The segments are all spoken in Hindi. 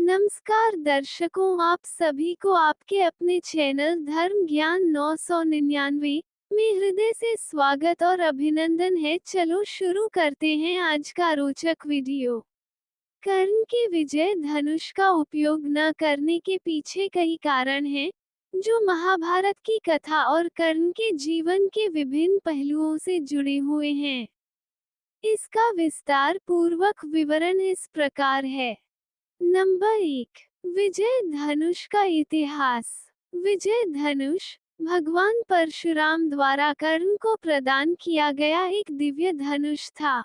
नमस्कार दर्शकों, आप सभी को आपके अपने चैनल धर्म ज्ञान 999 में हृदय से स्वागत और अभिनंदन है। चलो शुरू करते हैं आज का रोचक वीडियो। कर्ण के विजय धनुष का उपयोग न करने के पीछे कई कारण हैं, जो महाभारत की कथा और कर्ण के जीवन के विभिन्न पहलुओं से जुड़े हुए हैं। इसका विस्तार पूर्वक विवरण इस प्रकार है। नंबर 1, विजय धनुष का इतिहास। विजय धनुष भगवान परशुराम द्वारा कर्ण को प्रदान किया गया एक दिव्य धनुष था।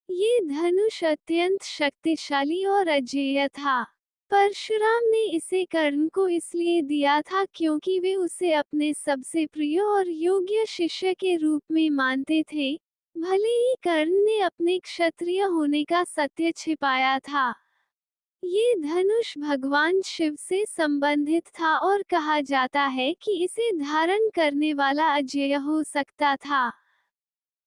ये धनुष अत्यंत शक्तिशाली और अजेय था। परशुराम ने इसे कर्ण को इसलिए दिया था क्योंकि वे उसे अपने सबसे प्रिय और योग्य शिष्य के रूप में मानते थे, भले ही कर्ण ने अपने क्षत्रिय होने का सत्य छिपाया था। ये धनुष भगवान शिव से संबंधित था और कहा जाता है कि इसे धारण करने वाला अजेय हो सकता था।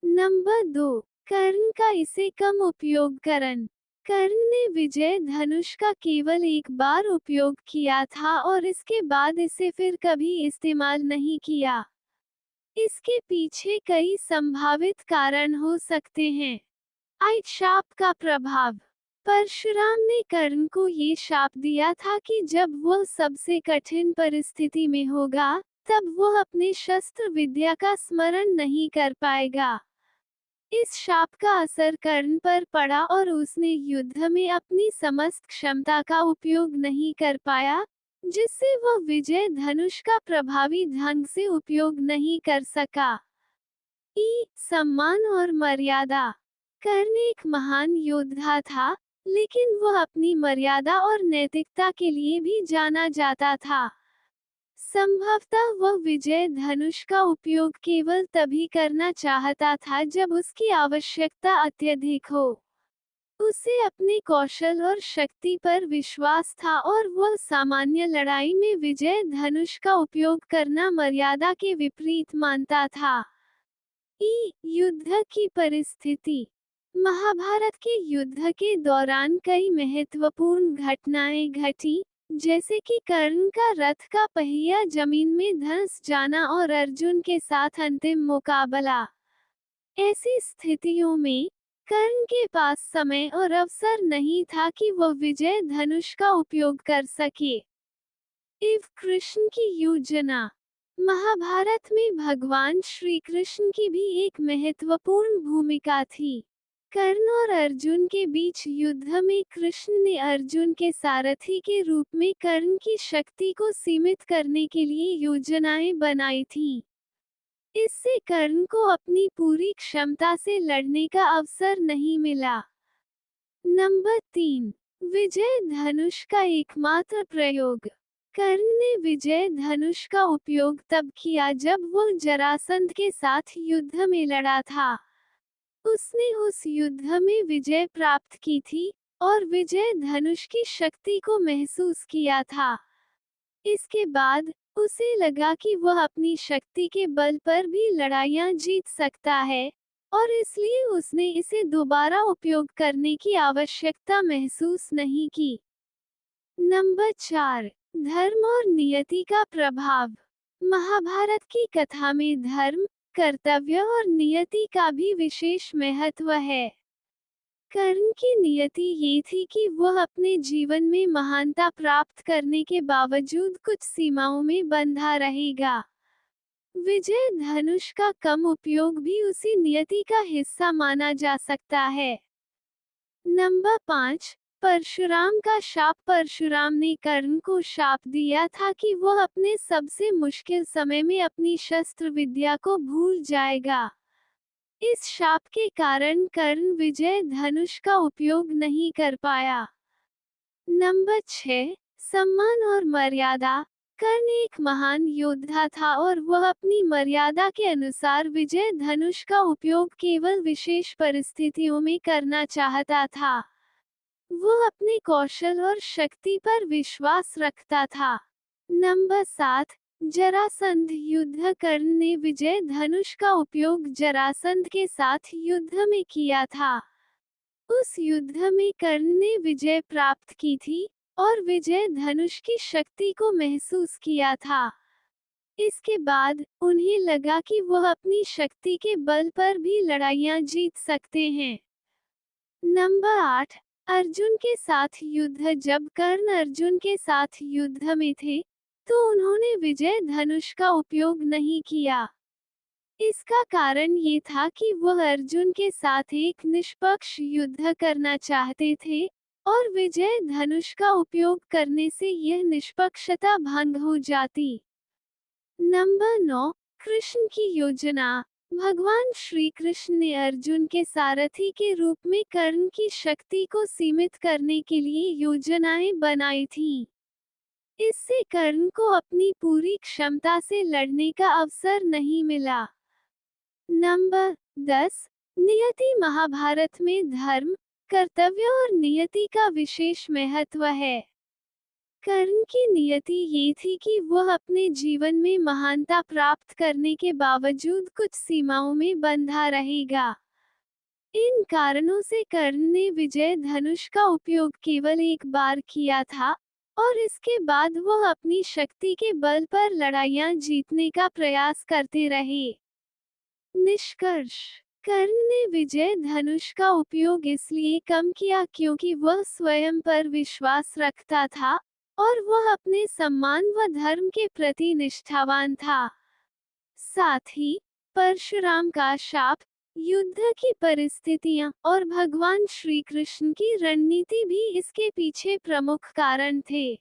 नंबर 2, कर्ण का इसे कम उपयोग। कर्ण ने विजय धनुष का केवल एक बार उपयोग किया था और इसके बाद इसे फिर कभी इस्तेमाल नहीं किया। इसके पीछे कई संभावित कारण हो सकते हैं। शाप का प्रभाव। परशुराम ने कर्ण को ये शाप दिया था कि जब वह सबसे कठिन परिस्थिति में होगा, तब वह अपने शस्त्र विद्या का स्मरण नहीं कर पाएगा। इस शाप का असर कर्ण पर पड़ा और उसने युद्ध में अपनी समस्त क्षमता का उपयोग नहीं कर पाया, जिससे वह विजय धनुष का प्रभावी ढंग से उपयोग नहीं कर सका। सम्मान और मर्यादा। कर्ण एक महान योद्धा था, लेकिन वह अपनी मर्यादा और नैतिकता के लिए भी जाना जाता था। संभवतः वह विजय धनुष का उपयोग केवल तभी करना चाहता था जब उसकी आवश्यकता अत्यधिक हो। उसे अपने कौशल और शक्ति पर विश्वास था और वह सामान्य लड़ाई में विजय धनुष का उपयोग करना मर्यादा के विपरीत मानता था। युद्ध की परिस्थिति। महाभारत के युद्ध के दौरान कई महत्वपूर्ण घटनाएं घटी, जैसे कि कर्ण का रथ का पहिया जमीन में धंस जाना और अर्जुन के साथ अंतिम मुकाबला। ऐसी स्थितियों में कर्ण के पास समय और अवसर नहीं था कि वह विजय धनुष का उपयोग कर सके। कृष्ण की योजना। महाभारत में भगवान श्री कृष्ण की भी एक महत्वपूर्ण भूमिका थी। कर्ण और अर्जुन के बीच युद्ध में कृष्ण ने अर्जुन के सारथी के रूप में कर्ण की शक्ति को सीमित करने के लिए योजनाएं बनाई थीं। इससे कर्ण को अपनी पूरी क्षमता से लड़ने का अवसर नहीं मिला। नंबर 3, विजय धनुष का एकमात्र प्रयोग। कर्ण ने विजय धनुष का उपयोग तब किया जब वह जरासंध के साथ युद्ध में लड़ा था। उसने उस युद्ध में विजय प्राप्त की थी और विजय धनुष की शक्ति को महसूस किया था। इसके बाद उसे लगा कि वह अपनी शक्ति के बल पर भी लड़ाइयां जीत सकता है, और इसलिए उसने इसे दोबारा उपयोग करने की आवश्यकता महसूस नहीं की। नंबर 4, धर्म और नियति का प्रभाव। महाभारत की कथा में धर्म, कर्तव्य और नियति का भी विशेष महत्व है। कर्ण की नियति ये थी कि वह अपने जीवन में महानता प्राप्त करने के बावजूद कुछ सीमाओं में बंधा रहेगा। विजय धनुष का कम उपयोग भी उसी नियति का हिस्सा माना जा सकता है। नंबर 5, परशुराम का शाप। परशुराम ने कर्ण को शाप दिया था कि वह अपने सबसे मुश्किल समय में अपनी शस्त्र विद्या को भूल जाएगा। इस शाप के कारण कर्ण विजय धनुष का उपयोग नहीं कर पाया। नंबर 6, सम्मान और मर्यादा। कर्ण एक महान योद्धा था और वह अपनी मर्यादा के अनुसार विजय धनुष का उपयोग केवल विशेष परिस्थितियों में करना चाहता था। वह अपने कौशल और शक्ति पर विश्वास रखता था। नंबर 7, जरासंध युद्ध। कर्ण ने विजय धनुष का उपयोग जरासंध के साथ युद्ध में किया था। उस युद्ध में कर्ण ने विजय प्राप्त की थी और विजय धनुष की शक्ति को महसूस किया था। इसके बाद उन्हें लगा कि वह अपनी शक्ति के बल पर भी लड़ाइयां जीत सकते हैं। नंबर 8, अर्जुन के साथ युद्ध। जब कर्ण अर्जुन के साथ युद्ध में थे, तो उन्होंने विजय धनुष का उपयोग नहीं किया। इसका कारण ये था कि वह अर्जुन के साथ एक निष्पक्ष युद्ध करना चाहते थे, और विजय धनुष का उपयोग करने से यह निष्पक्षता भंग हो जाती। नंबर 9, कृष्ण की योजना। भगवान श्री कृष्ण ने अर्जुन के सारथी के रूप में कर्ण की शक्ति को सीमित करने के लिए योजनाएं बनाई थीं। इससे कर्ण को अपनी पूरी क्षमता से लड़ने का अवसर नहीं मिला। नंबर 10, नियति। महाभारत में धर्म, कर्तव्य और नियति का विशेष महत्व है। कर्ण की नियति ये थी कि वह अपने जीवन में महानता प्राप्त करने के बावजूद कुछ सीमाओं में बंधा रहेगा। इन कारणों से कर्ण ने विजय धनुष का उपयोग केवल एक बार किया था, और इसके बाद वह अपनी शक्ति के बल पर लड़ाइयां जीतने का प्रयास करते रहे। निष्कर्ष, कर्ण ने विजय धनुष का उपयोग इसलिए कम किया क्योंकि वह स्वयं पर विश्वास रखता था, और वह अपने सम्मान व धर्म के प्रति निष्ठावान था। साथ ही परशुराम का शाप, युद्ध की परिस्थितियां और भगवान श्री कृष्ण की रणनीति भी इसके पीछे प्रमुख कारण थे।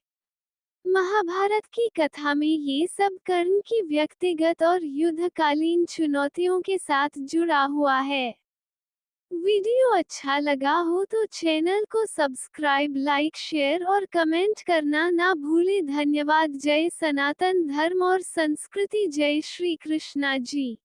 महाभारत की कथा में ये सब कर्ण की व्यक्तिगत और युद्धकालीन चुनौतियों के साथ जुड़ा हुआ है। वीडियो अच्छा लगा हो तो चैनल को सब्सक्राइब, लाइक, शेयर और कमेंट करना ना भूलें। धन्यवाद। जय सनातन धर्म और संस्कृति। जय श्री कृष्णा जी।